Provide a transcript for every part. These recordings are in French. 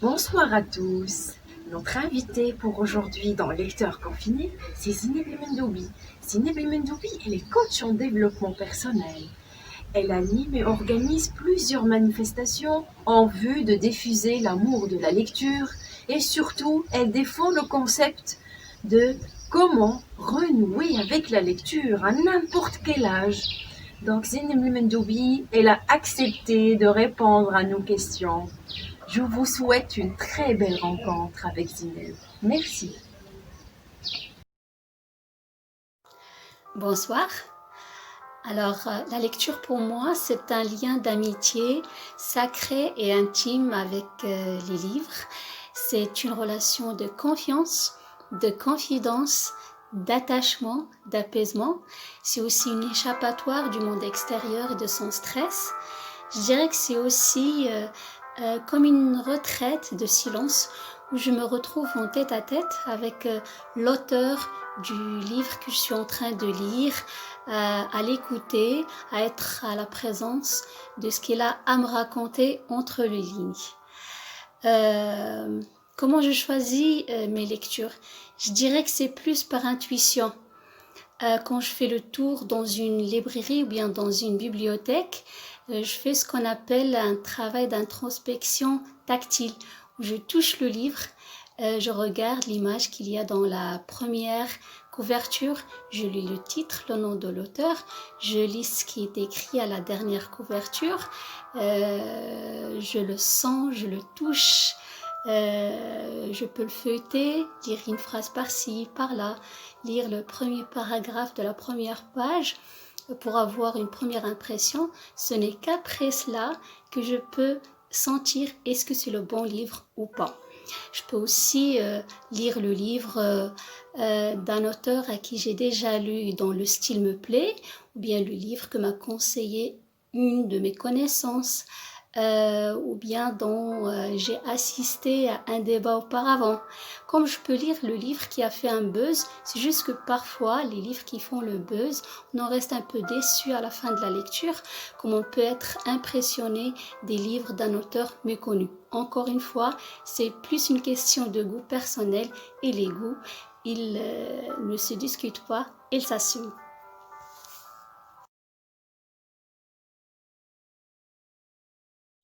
Bonsoir à tous. Notre invitée pour aujourd'hui dans Lecteur confiné, c'est Zineb Mendoubi. Zineb Mendoubi, elle est coach en développement personnel. Elle anime et organise plusieurs manifestations en vue de diffuser l'amour de la lecture et surtout, elle défend le concept de comment renouer avec la lecture à n'importe quel âge. Donc Zineb Mendoubi, elle a accepté de répondre à nos questions. Je vous souhaite une très belle rencontre avec Zineb. Merci. Bonsoir. Alors, la lecture pour moi, c'est un lien d'amitié sacré et intime avec les livres. C'est une relation de confiance, de confidence, d'attachement, d'apaisement. C'est aussi une échappatoire du monde extérieur et de son stress. Je dirais que c'est aussi comme une retraite de silence où je me retrouve en tête-à-tête avec l'auteur du livre que je suis en train de lire, à l'écouter, à être à la présence de ce qu'il a à me raconter entre les lignes. Comment je choisis mes lectures? Je dirais que c'est plus par intuition. Quand je fais le tour dans une librairie ou bien dans une bibliothèque, je fais ce qu'on appelle un travail d'introspection tactile, où je touche le livre, je regarde l'image qu'il y a dans la première couverture, je lis le titre, le nom de l'auteur, je lis ce qui est écrit à la dernière couverture, je le sens, je le touche, je peux le feuilleter, lire une phrase par-ci, par-là, lire le premier paragraphe de la première page pour avoir une première impression. Ce n'est qu'après cela que je peux sentir est-ce que c'est le bon livre ou pas. Je peux aussi lire le livre d'un auteur à qui j'ai déjà lu dont le style me plaît, ou bien le livre que m'a conseillé une de mes connaissances, ou bien dont j'ai assisté à un débat auparavant. Comme je peux lire le livre qui a fait un buzz, c'est juste que parfois les livres qui font le buzz, on en reste un peu déçu à la fin de la lecture, comme on peut être impressionné des livres d'un auteur méconnu. Encore une fois, c'est plus une question de goût personnel et les goûts, ils ne se discutent pas, ils s'assument.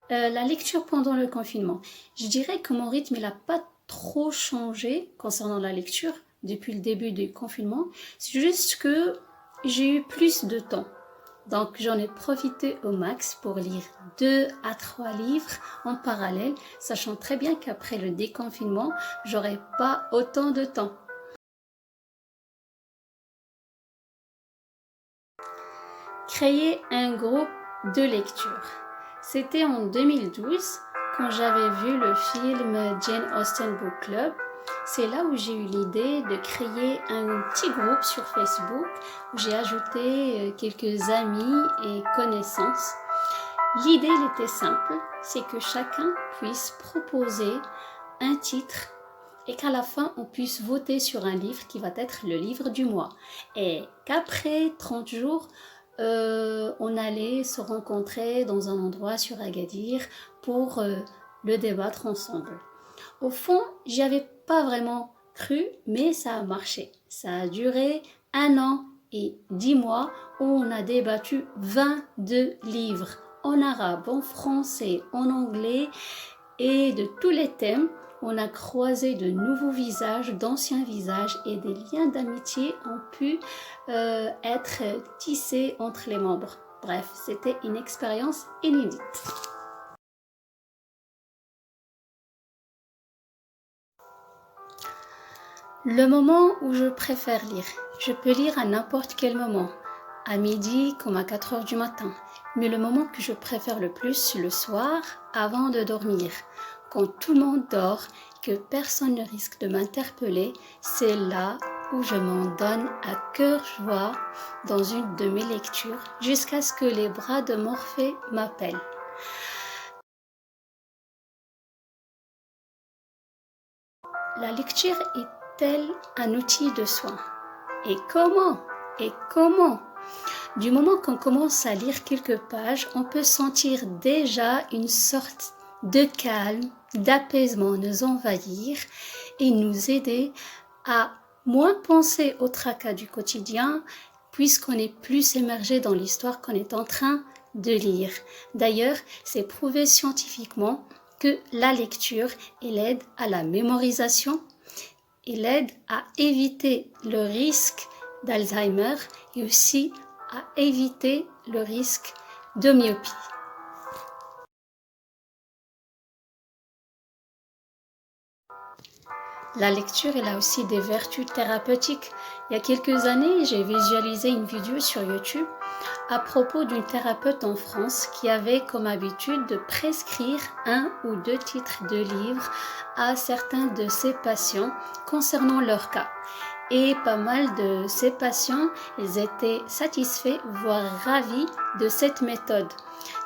La lecture pendant le confinement. Je dirais que mon rythme n'a pas trop changé concernant la lecture depuis le début du confinement. C'est juste que j'ai eu plus de temps. Donc j'en ai profité au max pour lire 2 à 3 livres en parallèle, sachant très bien qu'après le déconfinement, j'aurai pas autant de temps. Créer un groupe de lecture. C'était en 2012 quand j'avais vu le film Jane Austen Book Club. C'est là où j'ai eu l'idée de créer un petit groupe sur Facebook où j'ai ajouté quelques amis et connaissances. L'idée elle était simple, c'est que chacun puisse proposer un titre et qu'à la fin on puisse voter sur un livre qui va être le livre du mois. Et qu'après 30 jours, on allait se rencontrer dans un endroit sur Agadir pour le débattre ensemble. Au fond, j'y avais pas vraiment cru, mais ça a marché. Ça a duré 1 an et 10 mois où on a débattu 22 livres en arabe, en français, en anglais et de tous les thèmes. On a croisé de nouveaux visages, d'anciens visages et des liens d'amitié ont pu être tissés entre les membres. Bref, c'était une expérience inédite. Le moment où je préfère lire, je peux lire à n'importe quel moment, à midi comme à 4 heures du matin. Mais le moment que je préfère le plus, c'est le soir, avant de dormir. Quand tout le monde dort, que personne ne risque de m'interpeller, c'est là où je m'en donne à cœur joie dans une de mes lectures, jusqu'à ce que les bras de Morphée m'appellent. La lecture est-elle un outil de soin? Et comment? Et comment? Du moment qu'on commence à lire quelques pages, on peut sentir déjà une sorte de calme, d'apaisement nous envahir et nous aider à moins penser au tracas du quotidien puisqu'on est plus immergé dans l'histoire qu'on est en train de lire. D'ailleurs, c'est prouvé scientifiquement que la lecture, elle aide à la mémorisation, elle aide à éviter le risque d'Alzheimer et aussi à éviter le risque de myopie. La lecture, elle a aussi des vertus thérapeutiques. Il y a quelques années, j'ai visualisé une vidéo sur YouTube à propos d'une thérapeute en France qui avait comme habitude de prescrire 1 ou 2 titres de livres à certains de ses patients concernant leur cas. Et pas mal de ces patients, ils étaient satisfaits, voire ravis de cette méthode.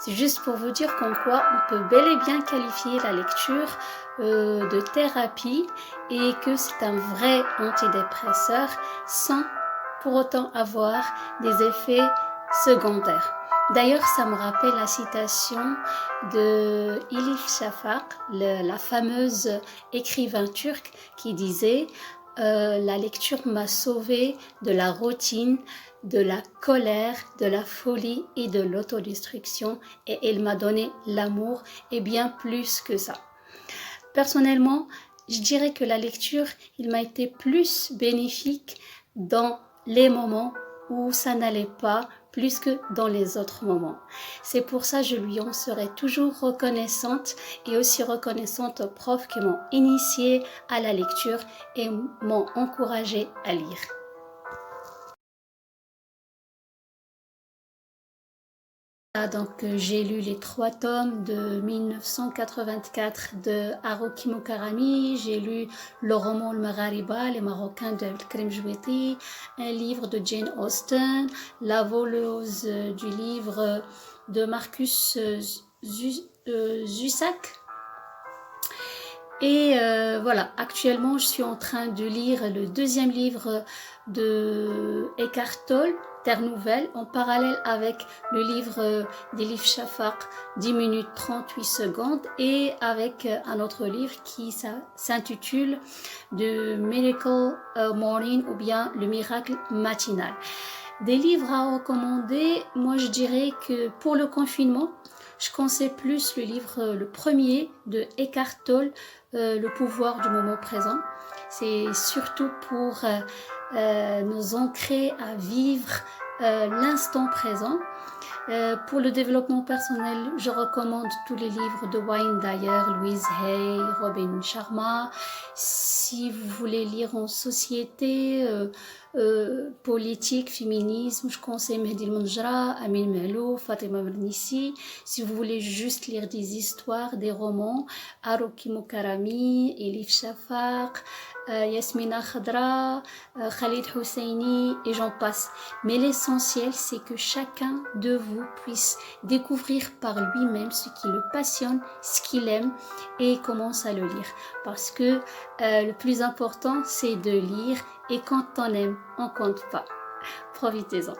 C'est juste pour vous dire qu'en quoi on peut bel et bien qualifier la lecture de thérapie et que c'est un vrai antidépresseur sans pour autant avoir des effets secondaires. D'ailleurs, ça me rappelle la citation de Elif Shafak, la fameuse écrivain turque qui disait la lecture m'a sauvée de la routine, de la colère, de la folie et de l'autodestruction et elle m'a donné l'amour et bien plus que ça. Personnellement, je dirais que la lecture, il m'a été plus bénéfique dans les moments où ça n'allait pas plus que dans les autres moments. C'est pour ça que je lui en serai toujours reconnaissante et aussi reconnaissante aux profs qui m'ont initiée à la lecture et m'ont encouragée à lire. Donc j'ai lu les 3 tomes de 1984 de Haruki Murakami, j'ai lu le roman Le Maghariba, les Marocains de Abdelkrim Jouiti, un livre de Jane Austen, La voleuse du livre de Marcus Zusak. Et voilà, actuellement je suis en train de lire le 2e livre de Eckhart Tolle, Terre Nouvelle, en parallèle avec le livre d'Elif Shafak, 10 minutes 38 secondes, et avec un autre livre qui s'intitule The Miracle Morning ou bien Le Miracle Matinal. Des livres à recommander, moi je dirais que pour le confinement, je conseille plus le livre, le premier de Eckhart Tolle, Le pouvoir du moment présent. C'est surtout pour nous ancrer à vivre l'instant présent. Pour le développement personnel, je recommande tous les livres de Wayne Dyer, Louise Hay, Robin Sharma. Si vous voulez lire en société, politique, féminisme, je conseille Mehdi El-Monjra, Amin Malouf, Fatima Mernissi. Si vous voulez juste lire des histoires, des romans, Haruki Murakami, Elif Shafak, Yasmina Khadra, Khalid Hosseini et j'en passe. Mais l'essentiel, c'est que chacun de vous puisse découvrir par lui-même ce qui le passionne, ce qu'il aime et commence à le lire. Parce que le plus important, c'est de lire et quand on aime, on compte pas. Profitez-en.